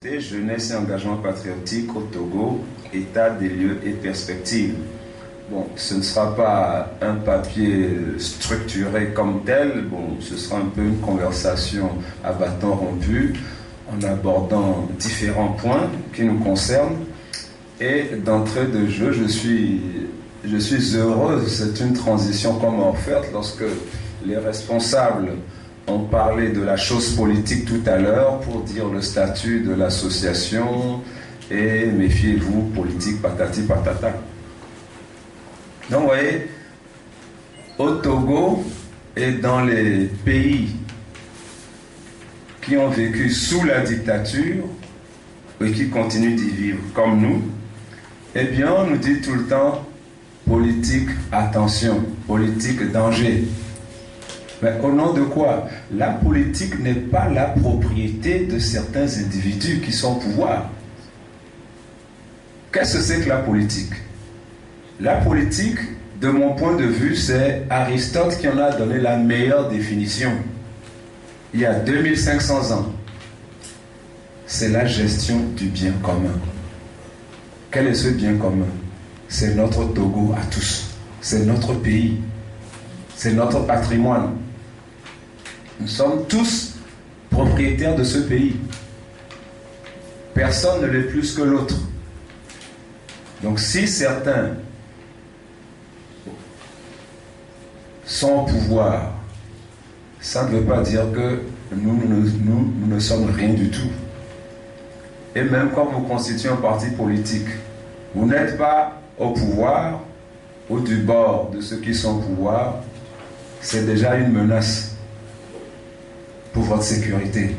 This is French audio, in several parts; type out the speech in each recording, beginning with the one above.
Jeunesse et engagement patriotique au Togo, état des lieux et perspectives. Bon, ce ne sera pas un papier structuré comme tel, bon, ce sera un peu une conversation à bâton rompu, en abordant différents points qui nous concernent. Et d'entrée de jeu, je suis heureux, c'est une transition qu'on m'a offerte lorsque les responsables ont parlé de la chose politique tout à l'heure pour dire le statut de l'association et méfiez-vous, politique patati patata. Donc vous voyez, au Togo et dans les pays qui ont vécu sous la dictature et qui continuent d'y vivre comme nous, eh bien on nous dit tout le temps politique attention, politique danger. Mais au nom de quoi? La politique n'est pas la propriété de certains individus qui sont au pouvoir. Qu'est-ce que c'est que la politique? La politique, de mon point de vue, c'est Aristote qui en a donné la meilleure définition. Il y a 2500 ans. C'est la gestion du bien commun. Quel est ce bien commun? C'est notre Togo à tous. C'est notre pays. C'est notre patrimoine. Nous sommes tous propriétaires de ce pays. Personne ne l'est plus que l'autre. Donc si certains sont au pouvoir, ça ne veut pas dire que nous ne sommes rien du tout. Et même quand vous constituez un parti politique, vous n'êtes pas au pouvoir ou du bord de ceux qui sont au pouvoir, c'est déjà une menace pour votre sécurité.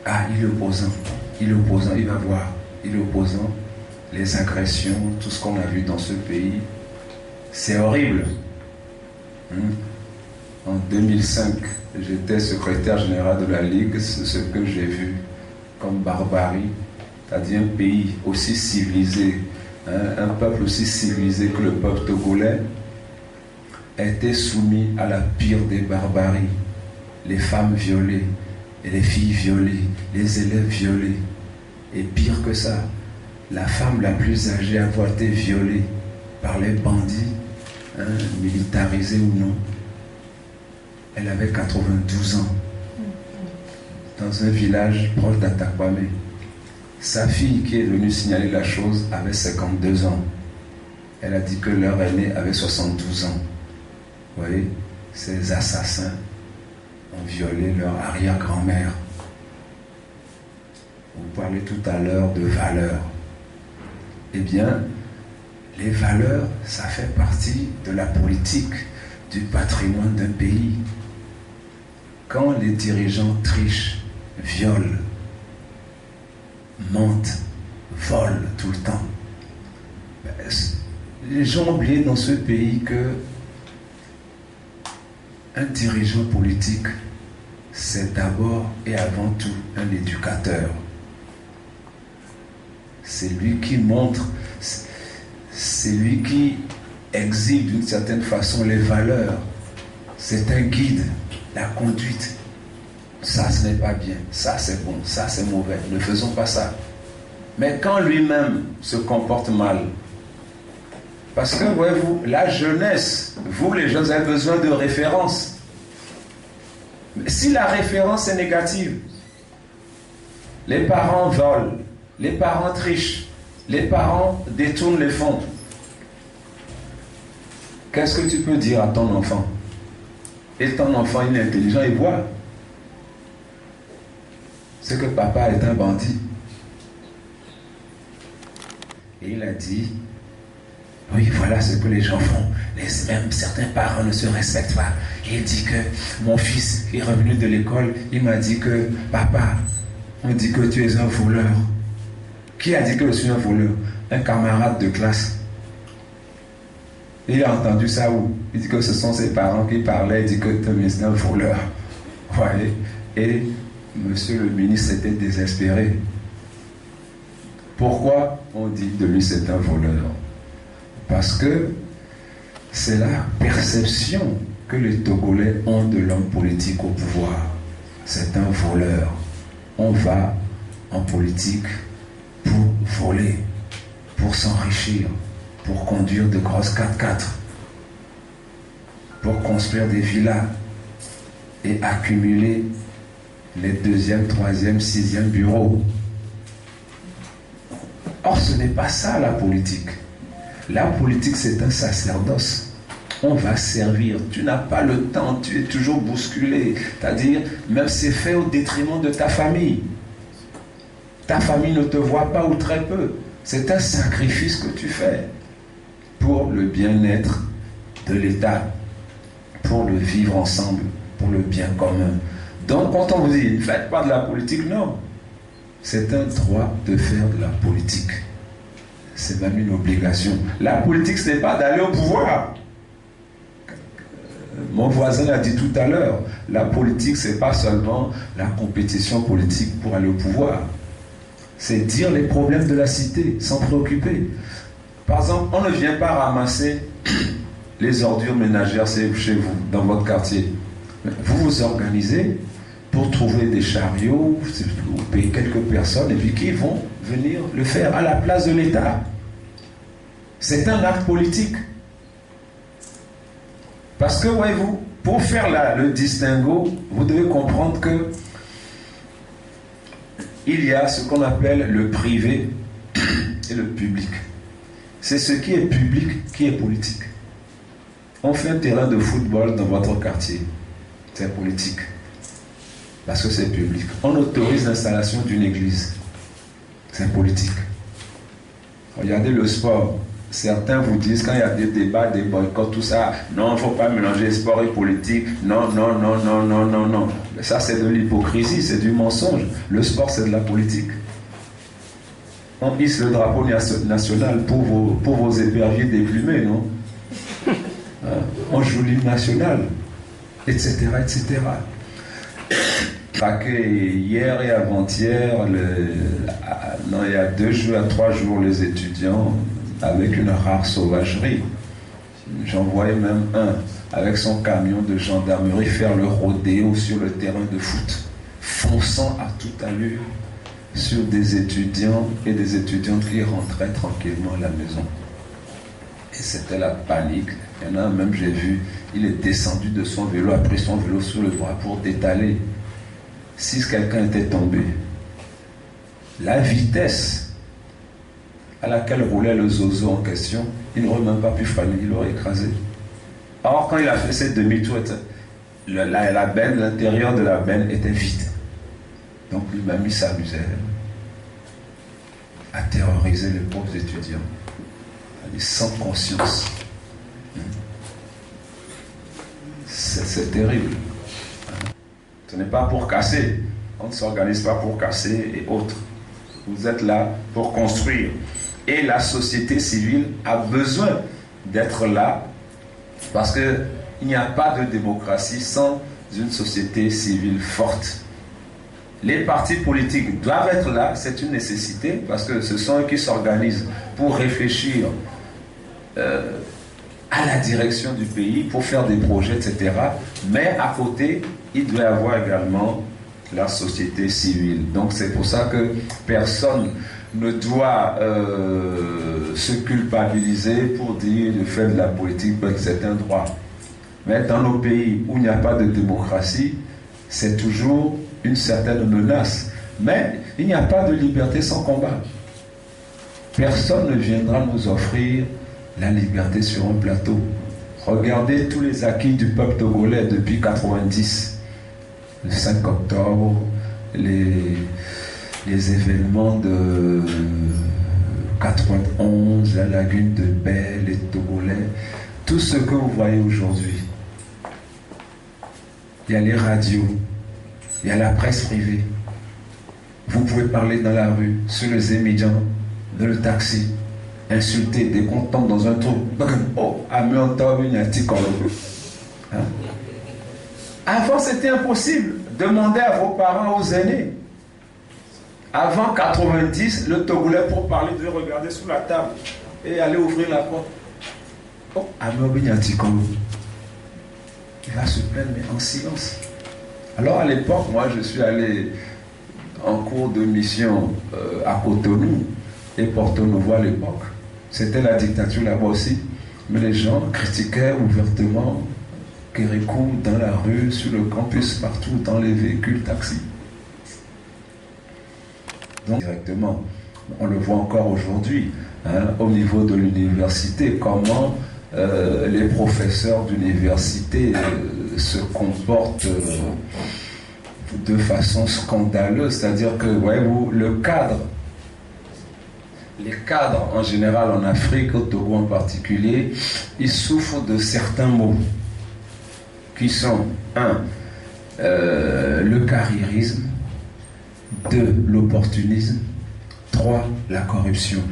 Ah, il est opposant, il va voir, il est opposant, les agressions, tout ce qu'on a vu dans ce pays, c'est horrible. En 2005, j'étais secrétaire général de la Ligue, c'est ce que j'ai vu comme barbarie, c'est-à-dire un pays aussi civilisé, un peuple aussi civilisé que le peuple togolais, était soumis à la pire des barbaries. Les femmes violées, et les filles violées, les élèves violés. Et pire que ça, la femme la plus âgée a été violée par les bandits, militarisés ou non. Elle avait 92 ans, dans un village proche d'Atakwame. Sa fille qui est venue signaler la chose avait 52 ans. Elle a dit que leur aîné avait 72 ans. Vous voyez, ces assassins ont violé leur arrière-grand-mère. Vous parlez tout à l'heure de valeurs. Eh bien, les valeurs, ça fait partie de la politique, du patrimoine d'un pays. Quand les dirigeants trichent, violent, mentent, volent tout le temps, les gens ont oublié dans ce pays que un dirigeant politique, c'est d'abord et avant tout un éducateur. C'est lui qui montre, c'est lui qui exhibe d'une certaine façon les valeurs. C'est un guide, la conduite. Ça, ce n'est pas bien, ça c'est bon, ça c'est mauvais, ne faisons pas ça. Mais quand lui-même se comporte mal, parce que, voyez-vous, la jeunesse, vous les jeunes avez besoin de références. Mais si la référence est négative, les parents volent, les parents trichent, les parents détournent les fonds, qu'est-ce que tu peux dire à ton enfant? Et ton enfant, il est intelligent, il voit. C'est que papa est un bandit. Et il a dit, oui, voilà ce que les gens font. Même certains parents ne se respectent pas. Et il dit que mon fils est revenu de l'école. Il m'a dit que, papa, on dit que tu es un voleur. Qui a dit que je suis un voleur? Un camarade de classe. Il a entendu ça où? Il dit que ce sont ses parents qui parlaient. Il dit que tu es un voleur. Voyez? Et monsieur le ministre était désespéré. Pourquoi on dit de lui c'est un voleur? Parce que c'est la perception que les Togolais ont de l'homme politique au pouvoir. C'est un voleur. On va en politique pour voler, pour s'enrichir, pour conduire de grosses 4x4, pour construire des villas et accumuler les 2e, 3e, 6e bureaux. Or, ce n'est pas ça la politique. La politique, c'est un sacerdoce. On va servir. Tu n'as pas le temps, tu es toujours bousculé. C'est-à-dire, même c'est fait au détriment de ta famille. Ta famille ne te voit pas ou très peu. C'est un sacrifice que tu fais pour le bien-être de l'État, pour le vivre ensemble, pour le bien commun. Donc, quand on vous dit, ne faites pas de la politique, non. C'est un droit de faire de la politique. C'est même une obligation. La politique, ce n'est pas d'aller au pouvoir. Mon voisin l'a dit tout à l'heure. La politique, ce n'est pas seulement la compétition politique pour aller au pouvoir. C'est dire les problèmes de la cité, s'en préoccuper. Par exemple, on ne vient pas ramasser les ordures ménagères chez vous, dans votre quartier. Vous vous organisez pour trouver des chariots, vous payez quelques personnes, et puis qui vont venir le faire à la place de l'État. C'est un acte politique. Parce que, voyez-vous, pour faire le distinguo, vous devez comprendre que il y a ce qu'on appelle le privé et le public. C'est ce qui est public qui est politique. On fait un terrain de football dans votre quartier. C'est politique. Parce que c'est public. On autorise l'installation d'une église. C'est politique. Regardez le sport. Certains vous disent, quand il y a des débats, des boycotts, tout ça, non, il ne faut pas mélanger sport et politique. Non, non, non, non, non, non, non. Mais ça, c'est de l'hypocrisie, c'est du mensonge. Le sport, c'est de la politique. On hisse le drapeau national pour vos éperviers déplumés, non? On joue l'hymne national, etc., etc. Hier et avant-hier, il y a 2 jours à 3 jours, les étudiants, avec une rare sauvagerie, j'en voyais même un avec son camion de gendarmerie faire le rodéo sur le terrain de foot, fonçant à toute allure sur des étudiants et des étudiantes qui rentraient tranquillement à la maison. Et c'était la panique. Il y en a un même, j'ai vu, il est descendu de son vélo, a pris son vélo sur le bras pour détaler. Si quelqu'un était tombé, la vitesse à laquelle roulait le zozo en question, il n'aurait même pas pu freiner, il l'aurait écrasé. Or, quand il a fait cette demi-tour, la benne, l'intérieur de la benne était vide. Donc lui-même, il s'amusait à terroriser les pauvres étudiants, sans conscience. C'est terrible. Ce n'est pas pour casser. On ne s'organise pas pour casser et autres. Vous êtes là pour construire. Et la société civile a besoin d'être là parce qu'il n'y a pas de démocratie sans une société civile forte. Les partis politiques doivent être là, c'est une nécessité parce que ce sont eux qui s'organisent pour réfléchir à la direction du pays, pour faire des projets, etc. Mais à côté, il doit y avoir également la société civile. Donc c'est pour ça que personne ne doit se culpabiliser pour dire de faire de la politique parce que c'est un droit. Mais dans nos pays où il n'y a pas de démocratie, c'est toujours une certaine menace. Mais il n'y a pas de liberté sans combat. Personne ne viendra nous offrir la liberté sur un plateau. Regardez tous les acquis du peuple togolais depuis 90. Le 5 octobre, les événements de 91, la lagune de Baie, les Togolais, tout ce que vous voyez aujourd'hui. Il y a les radios, il y a la presse privée. Vous pouvez parler dans la rue, sur les émigrants, dans le taxi, insulter, dès qu'on tombe dans un trou. Oh, avant, c'était impossible. Demandez à vos parents, aux aînés. Avant 90, le Togolais, pour parler, devait regarder sous la table et aller ouvrir la porte. Oh, il va se plaindre, mais en silence. Alors à l'époque, moi, je suis allé en cours de mission à Cotonou et Porto Novo à l'époque. C'était la dictature là-bas aussi. Mais les gens critiquaient ouvertement Kérékou dans la rue, sur le campus, partout, dans les véhicules, taxis. Donc, directement, on le voit encore aujourd'hui, hein, au niveau de l'université, comment les professeurs d'université se comportent de façon scandaleuse. C'est-à-dire que, voyez-vous, le cadre, les cadres en général en Afrique, au Togo en particulier, ils souffrent de certains maux qui sont, le carriérisme, 2, l'opportunisme, 3, la corruption.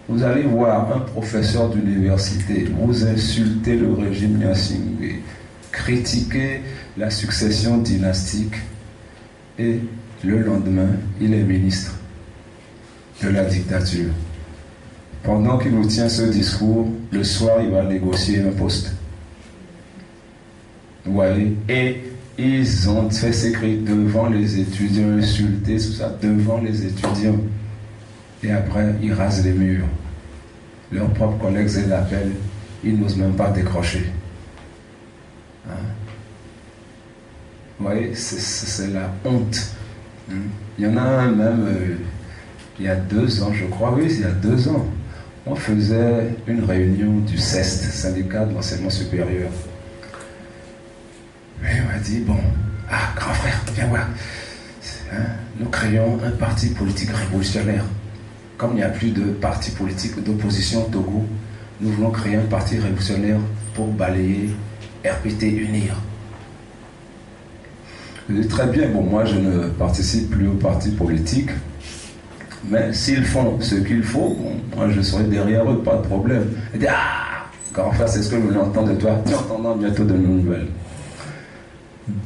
Vous allez voir un professeur d'université vous insulter le régime Gnassingbé, critiquer la succession dynastique, et le lendemain, il est ministre de la dictature. Pendant qu'il vous tient ce discours, le soir, il va négocier un poste. Vous voyez? Et ils ont fait ces cris devant les étudiants, insultés, tout ça, devant les étudiants. Et après, ils rasent les murs. Leurs propres collègues les appellent, ils n'osent même pas décrocher. Hein? Vous voyez, c'est la honte. Il y en a un même, il y a 2 ans, je crois, oui, il y a 2 ans, on faisait une réunion du CEST, syndicat de l'enseignement supérieur. Et on m'a dit, bon, grand frère, viens voir. Hein, nous créons un parti politique révolutionnaire. Comme il n'y a plus de parti politique d'opposition au Togo, nous voulons créer un parti révolutionnaire pour balayer RPT Unir. Je dis très bien, bon, moi je ne participe plus au parti politique, mais s'ils font ce qu'il faut, bon, moi je serai derrière eux, pas de problème. Il dit, grand frère, c'est ce que je voulais entendre de toi, tu entendras bientôt de nos nouvelles.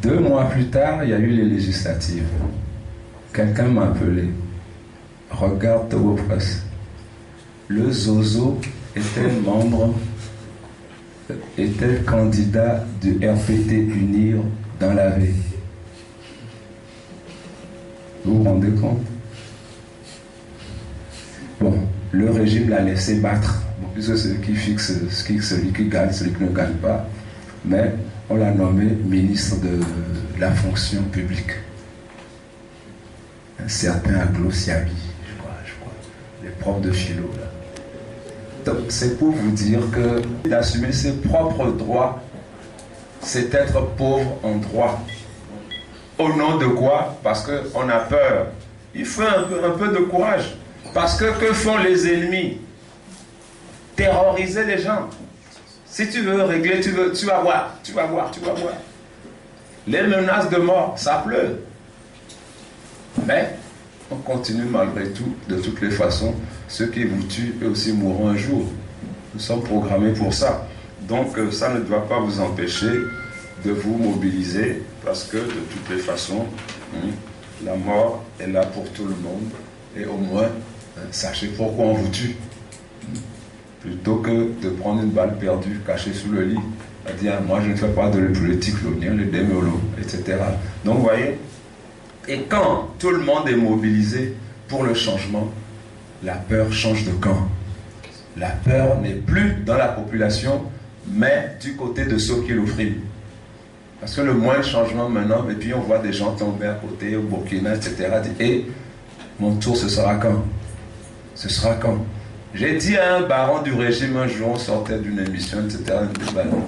2 mois plus tard, il y a eu les législatives. Quelqu'un m'a appelé. Regarde Togo Presse. Le Zozo était candidat du RPT Unir dans la veille. Vous vous rendez compte? Bon, le régime l'a laissé battre. Bon, puisque c'est celui qui fixe celui qui gagne, celui qui ne gagne pas. Mais on l'a nommé ministre de la fonction publique. Un certain Aglo-Siabi, je crois, les profs de philo, là. Donc, c'est pour vous dire que d'assumer ses propres droits, c'est être pauvre en droit. Au nom de quoi? Parce qu'on a peur. Il faut un peu de courage. Parce que font les ennemis? Terroriser les gens. Si tu veux régler, tu vas voir. Les menaces de mort, ça pleut. Mais on continue malgré tout, de toutes les façons. Ceux qui vous tuent, eux aussi mourront un jour. Nous sommes programmés pour ça. Donc ça ne doit pas vous empêcher de vous mobiliser, parce que de toutes les façons, la mort est là pour tout le monde. Et au moins, sachez pourquoi on vous tue. Plutôt que de prendre une balle perdue cachée sous le lit, à dire moi je ne fais pas de la politique, le démolo, etc. Donc vous voyez, et quand tout le monde est mobilisé pour le changement, la peur change de camp. La peur n'est plus dans la population, mais du côté de ceux qui l'offrent. Parce que le moindre changement maintenant, et puis on voit des gens tomber à côté, au Burkina, etc. Et mon tour, ce sera quand? Ce sera quand? J'ai dit à un baron du régime un jour, on sortait d'une émission, etc.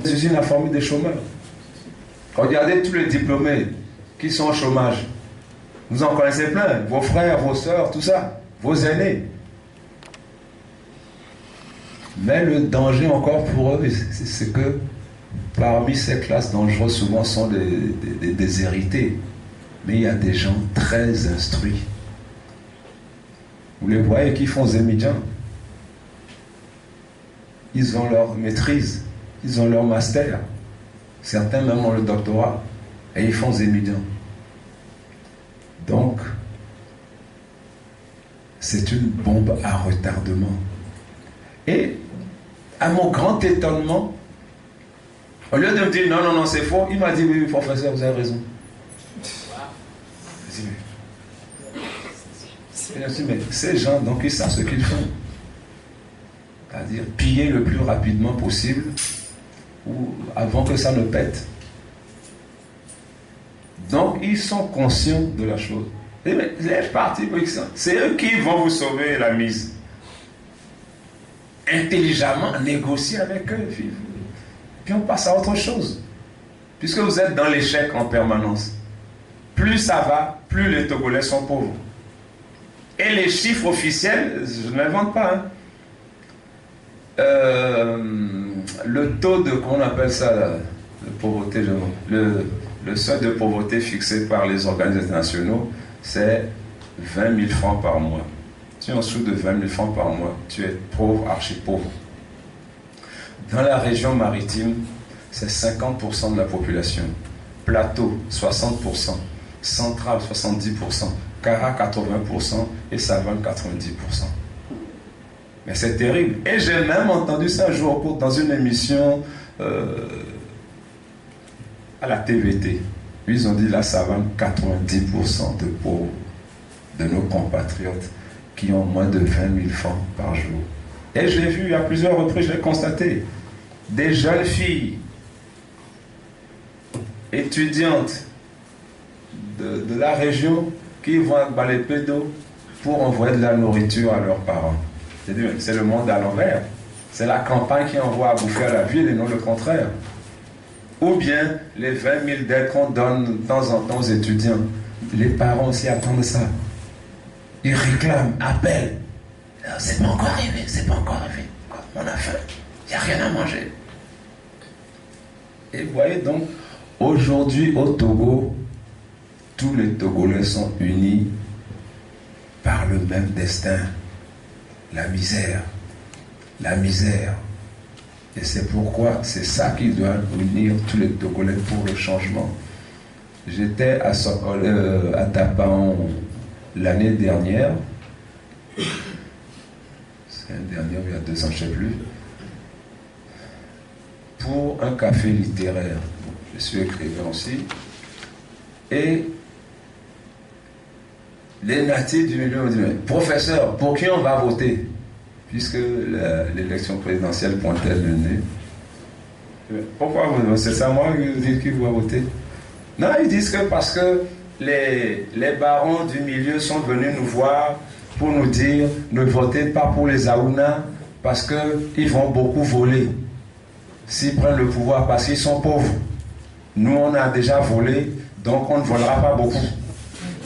Les usines a formé des chômeurs. Regardez tous les diplômés qui sont au chômage. Vous en connaissez plein, vos frères, vos sœurs, tout ça, vos aînés. Mais le danger encore pour eux, c'est que parmi ces classes dangereuses, souvent sont des déshérités. Mais il y a des gens très instruits. Vous les voyez qui font Zémidjan. Ils ont leur maîtrise, ils ont leur master. Certains même ont le doctorat et ils font Zémidjan. Donc, c'est une bombe à retardement. Et, à mon grand étonnement, au lieu de me dire non, non, non, c'est faux, il m'a dit oui, professeur, vous avez raison. Et je dis, mais ces gens, donc, ils savent ce qu'ils font. C'est-à-dire piller le plus rapidement possible ou avant que ça ne pète. Donc, ils sont conscients de la chose. Et mais les partis politiques, c'est eux qui vont vous sauver la mise. Intelligemment, négocier avec eux. Puis on passe à autre chose. Puisque vous êtes dans l'échec en permanence. Plus ça va, plus les Togolais sont pauvres. Et les chiffres officiels, je ne l'invente pas. Hein. Le taux de, comment on appelle ça, de pauvreté, le seuil de pauvreté fixé par les organismes internationaux, c'est 20 000 francs par mois. Si en dessous de 20 000 francs par mois, tu es pauvre, archi-pauvre. Dans la région maritime, c'est 50% de la population. Plateau, 60%. Centrale, 70%. Kara, 80%. Et Savane, 90%. Mais c'est terrible. Et j'ai même entendu ça un jour dans une émission à la TVT. Ils ont dit la Savane, 90% de pauvres, de nos compatriotes qui ont moins de 20 000 francs par jour. Et je l'ai vu à plusieurs reprises, je l'ai constaté. Des jeunes filles étudiantes de la région qui vont à Balépédo pour envoyer de la nourriture à leurs parents. C'est le monde à l'envers. C'est la campagne qui envoie à bouffer à la ville et non le contraire. Ou bien les 20 000 dettes qu'on donne de temps en temps aux étudiants. Les parents aussi attendent ça. Ils réclament, appellent. C'est pas encore arrivé, c'est pas encore arrivé. On a faim, il n'y a rien à manger. Et vous voyez donc, aujourd'hui au Togo, tous les Togolais sont unis par le même destin. La misère. La misère. Et c'est pourquoi c'est ça qui doit unir tous les Togolais pour le changement. J'étais à Tapan l'année dernière. C'est l'année dernière, il y a 2 ans, je ne sais plus. Pour un café littéraire. Je suis écrivain aussi. Et les natifs du milieu ont dit, professeur, pour qui on va voter? Puisque l'élection présidentielle pointait le nez. Pourquoi vous? C'est ça moi qui vous dites qui va voter? Non, ils disent que parce que les barons du milieu sont venus nous voir pour nous dire ne votez pas pour les Aouna parce qu'ils vont beaucoup voler s'ils prennent le pouvoir parce qu'ils sont pauvres. Nous on a déjà volé, donc on ne volera pas beaucoup.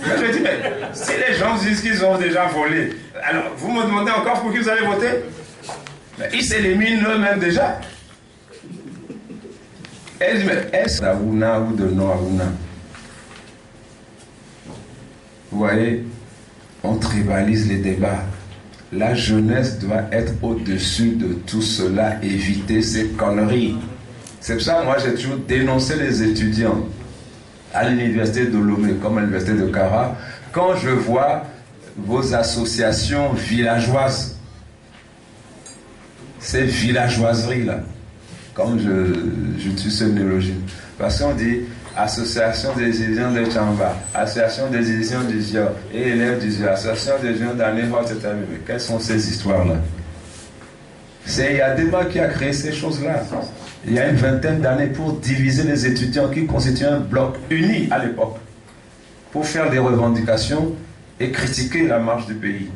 Mais je dis, mais si les gens disent qu'ils ont déjà volé, alors vous me demandez encore pour qui vous allez voter? Mais ils s'éliminent eux-mêmes déjà. Et je dis, mais est-ce d'Aouna ou de non-Aouna? Vous voyez, on tribalise les débats. La jeunesse doit être au-dessus de tout cela, éviter ces conneries. C'est pour ça que moi j'ai toujours dénoncé les étudiants à l'université de Lomé, comme à l'université de Kara, quand je vois vos associations villageoises, ces villageoiseries-là, comme j'utilise ce néologisme, parce qu'on dit association des étudiants de Chamba, association des étudiants du Zior, et élèves du Zior, association des étudiants d'Anéva, etc. Mais quelles sont ces histoires-là? C'est Yadema qui a créé ces choses-là. Il y a une vingtaine d'années pour diviser les étudiants qui constituaient un bloc uni à l'époque, pour faire des revendications et critiquer la marche du pays.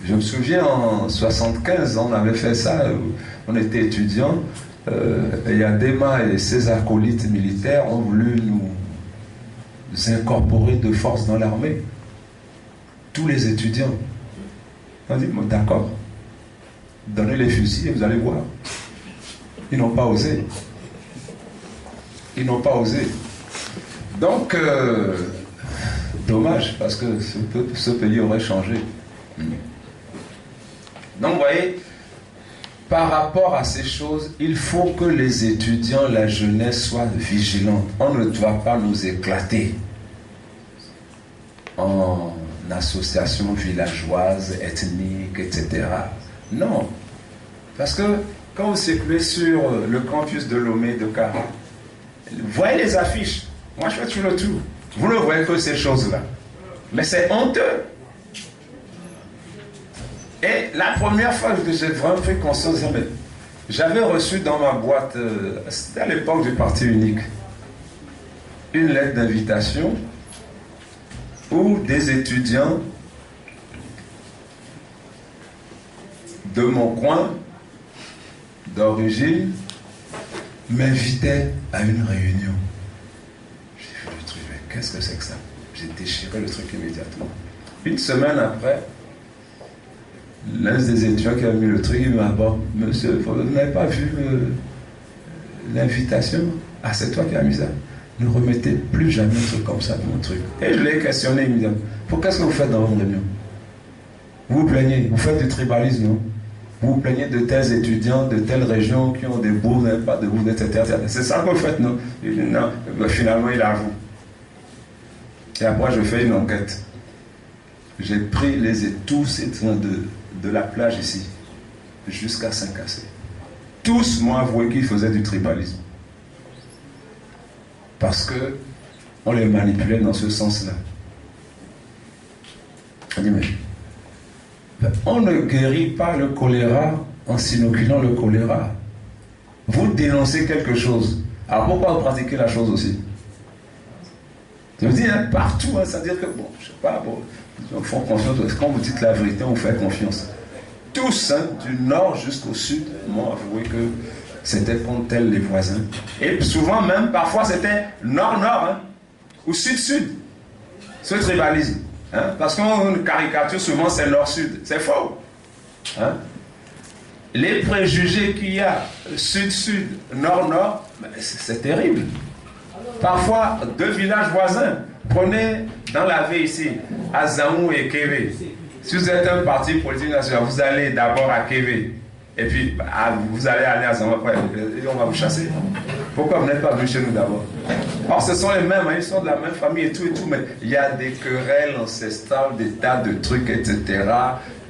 Je me souviens en 1975, on avait fait ça, on était étudiants, Yadema et ses acolytes militaires ont voulu nous incorporer de force dans l'armée. Tous les étudiants. On a dit, bon, d'accord, donnez les fusils et vous allez voir. Ils n'ont pas osé. Ils n'ont pas osé. Donc, dommage, parce que ce pays aurait changé. Donc, vous voyez, par rapport à ces choses, il faut que les étudiants, la jeunesse soient vigilants. On ne doit pas nous éclater en associations villageoises, ethniques, etc. Non. Parce que quand vous circulez sur le campus de Lomé de Kara, voyez les affiches. Moi, je fais tout le tour. Vous ne voyez que ces choses-là. Mais c'est honteux. Et la première fois que j'ai vraiment pris conscience, j'avais reçu dans ma boîte, c'était à l'époque du Parti unique, une lettre d'invitation où des étudiants de mon coin d'origine m'invitaient à une réunion. J'ai vu le truc, mais qu'est-ce que c'est que ça? J'ai déchiré le truc immédiatement. Une semaine après, l'un des étudiants qui a mis le truc, il m'a dit, monsieur, vous n'avez pas vu l'invitation? Ah, c'est toi qui as mis ça. Ne remettez plus jamais un truc comme ça dans mon truc. Et je l'ai questionné immédiatement. Qu'est-ce que vous faites dans vos réunions? Vous vous plaignez, vous faites du tribalisme, non? Vous vous plaignez de tels étudiants, de telles régions qui ont des bourses, n'avez pas de bourses, etc. C'est ça que vous faites, non? Il dit, non. Ben, finalement, il avoue. Et après, je fais une enquête. J'ai pris tous étudiants de la plage ici, jusqu'à Saint-Cassé. Tous m'ont avoué qu'ils faisaient du tribalisme. Parce que on les manipulait dans ce sens-là. On dit, mais on ne guérit pas le choléra en s'inoculant le choléra. Vous dénoncez quelque chose. Alors pourquoi vous pratiquez la chose aussi? Je vous dis, hein, partout, hein, c'est-à-dire que, bon, je ne sais pas, bon, ils font confiance. Quand vous dites la vérité, on fait confiance. Tous, hein, du nord jusqu'au sud, m'ont avoué que c'était contre tel les voisins. Et souvent même, parfois c'était nord-nord, hein, ou sud-sud. Ce tribalisme. Hein, parce qu'on caricature souvent c'est nord-sud. C'est faux. Hein. Les préjugés qu'il y a sud-sud, nord-nord, c'est terrible. Parfois, deux villages voisins. Prenez dans la vie ici, à Zanou et Kévé. Si vous êtes un parti politique national, vous allez d'abord à Kévé. Et puis, vous allez aller à Zanou après. Et on va vous chasser. Pourquoi vous n'êtes pas venu chez nous d'abord? Or, ce sont les mêmes, hein, ils sont de la même famille et tout, mais il y a des querelles ancestrales, des tas de trucs, etc.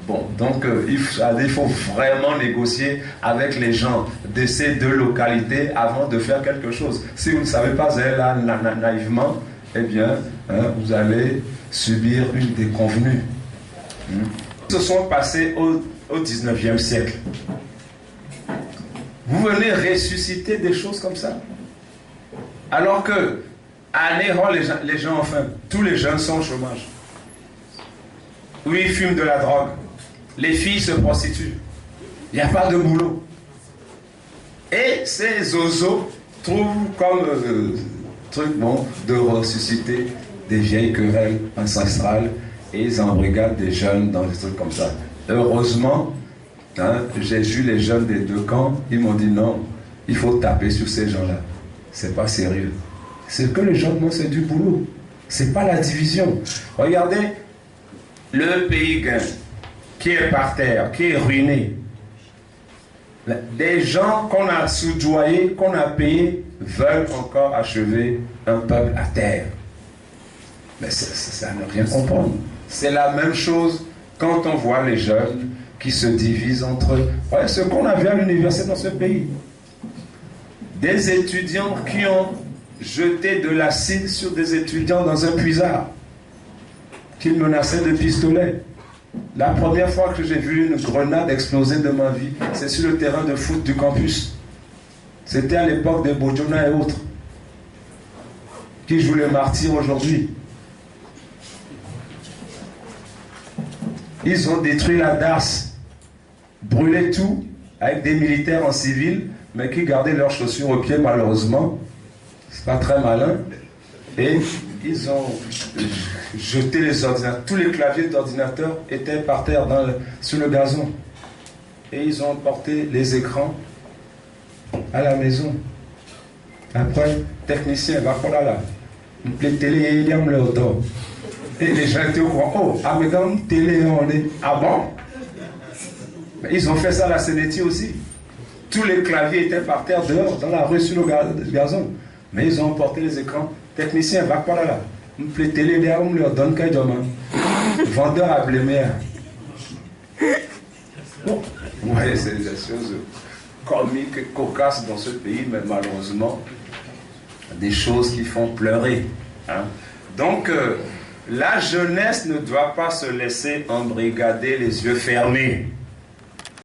Bon, donc il faut vraiment négocier avec les gens de ces deux localités avant de faire quelque chose. Si vous ne savez pas, vous allez là naïvement, eh bien, hein, vous allez subir une déconvenue. Ils se sont passés au 19e siècle. Vous venez ressusciter des choses comme ça. Alors que, à Néron, les gens, enfin, tous les jeunes sont au chômage. Oui, ils fument de la drogue. Les filles se prostituent. Il n'y a pas de boulot. Et ces zozos trouvent comme truc bon de ressusciter des vieilles querelles ancestrales et ils embrigadent des jeunes dans des trucs comme ça. Heureusement, hein, j'ai vu les jeunes des deux camps, ils m'ont dit non, il faut taper sur ces gens-là. C'est pas sérieux. Ce que les gens demandent, c'est du boulot. C'est pas la division. Regardez le pays gain qui est par terre, qui est ruiné. Des gens qu'on a soudoyés, qu'on a payés, veulent encore achever un peuple à terre. Mais ça ne rien comprendre. C'est la même chose quand on voit les jeunes qui se divisent entre eux. Voyez ce qu'on a vu à l'université dans ce pays. Des étudiants qui ont jeté de l'acide sur des étudiants dans un puisard, qu'ils menaçaient de pistolet. La première fois que j'ai vu une grenade exploser de ma vie, c'est sur le terrain de foot du campus. C'était à l'époque des Bojona et autres, qui jouent les martyrs aujourd'hui. Ils ont détruit la DAS, brûlé tout, avec des militaires en civil, mais qui gardaient leurs chaussures aux pieds, malheureusement. C'est pas très malin. Et ils ont jeté les ordinateurs. Tous les claviers d'ordinateur étaient par terre sur le gazon. Et ils ont emporté les écrans à la maison. Après, technicien, va pour là. Les télé, il y a le dos. Et les gens étaient au courant. Oh, ah, mais dans télé, on est. Ah bon? Mais ils ont fait ça à la Sénétie aussi. Tous les claviers étaient par terre dehors, dans la rue sur le gazon. Mais ils ont emporté les écrans. Technicien, va par là. Les télé, on leur donne qu'un demain. Vendeur à Blémère. Bon. Vous voyez, c'est des choses comiques, cocasses dans ce pays, mais malheureusement, des choses qui font pleurer. Hein. Donc, La jeunesse ne doit pas se laisser embrigader les yeux fermés.